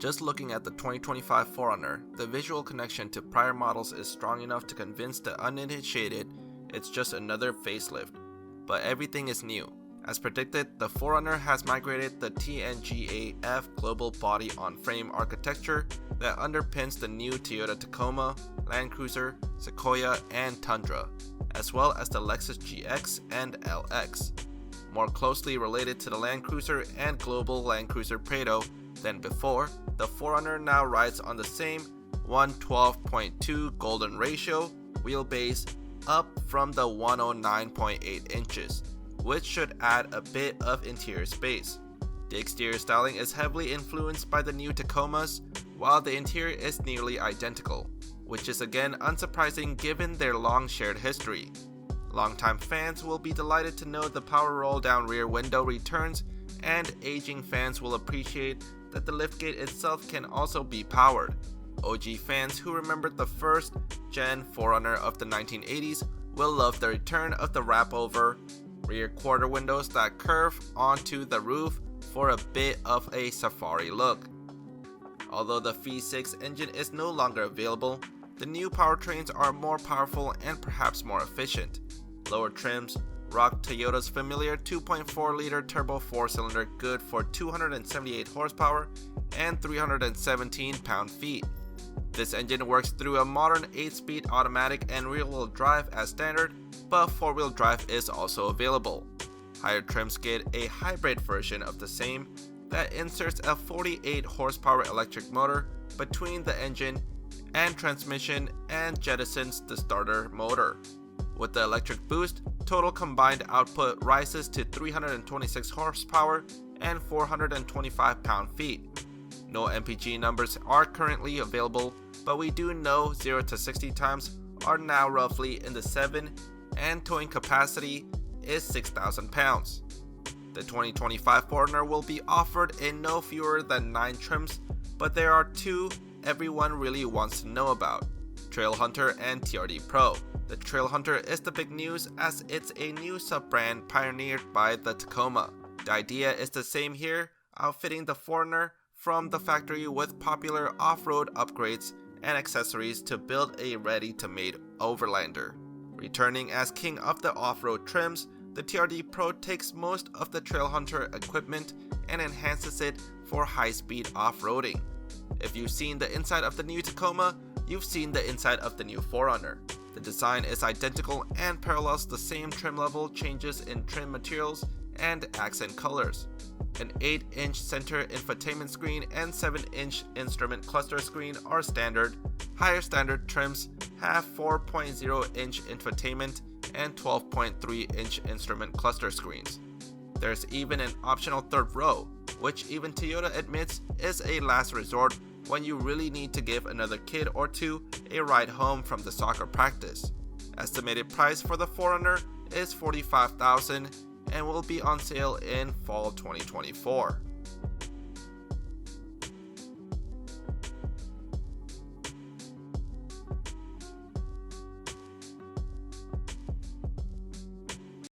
Just looking at the 2025 4Runner, the visual connection to prior models is strong enough to convince the uninitiated it's just another facelift. But everything is new. As predicted, the 4Runner has migrated the TNGA-F global body-on-frame architecture that underpins the new Toyota Tacoma, Land Cruiser, Sequoia, and Tundra, as well as the Lexus GX and LX. More closely related to the Land Cruiser and global Land Cruiser Prado than before, the 4Runner now rides on the same 112.2 golden ratio wheelbase up from the 109.8 inches, which should add a bit of interior space. The exterior styling is heavily influenced by the new Tacomas, while the interior is nearly identical, which is again unsurprising given their long shared history. Longtime fans will be delighted to know the power roll-down rear window returns, and aging fans will appreciate that the liftgate itself can also be powered. OG fans who remembered the first gen 4Runner of the 1980s will love the return of the wrap-over rear quarter windows that curve onto the roof for a bit of a safari look. Although the V6 engine is no longer available, the new powertrains are more powerful and perhaps more efficient. Lower trims rock Toyota's familiar 2.4-liter turbo 4-cylinder good for 278 horsepower and 317 pound-feet. This engine works through a modern 8-speed automatic and rear-wheel drive as standard, but 4-wheel drive is also available. Higher trims get a hybrid version of the same that inserts a 48 horsepower electric motor between the engine and transmission and jettisons the starter motor. With the electric boost, total combined output rises to 326 horsepower and 425 pound-feet. No MPG numbers are currently available, but we do know 0 to 60 times are now roughly in the 7 and towing capacity is 6,000 pounds. The 2025 4Runner will be offered in no fewer than 9 trims, but there are 2 everyone really wants to know about: Trailhunter and TRD Pro. The Trailhunter is the big news as it's a new sub-brand pioneered by the Tacoma. The idea is the same here, outfitting the 4Runner from the factory with popular off-road upgrades and accessories to build a ready-to-made overlander. Returning as king of the off-road trims, the TRD Pro takes most of the Trailhunter equipment and enhances it for high-speed off-roading. If you've seen the inside of the new Tacoma, you've seen the inside of the new 4Runner. The design is identical and parallels the same trim level changes in trim materials and accent colors. An 8-inch center infotainment screen and 7-inch instrument cluster screen are standard. Higher standard trims have 4.0-inch infotainment and 12.3-inch instrument cluster screens. There's even an optional third row, which even Toyota admits is a last resort when you really need to give another kid or two a ride home from the soccer practice. Estimated price for the 4Runner is $45,000 and will be on sale in fall 2024.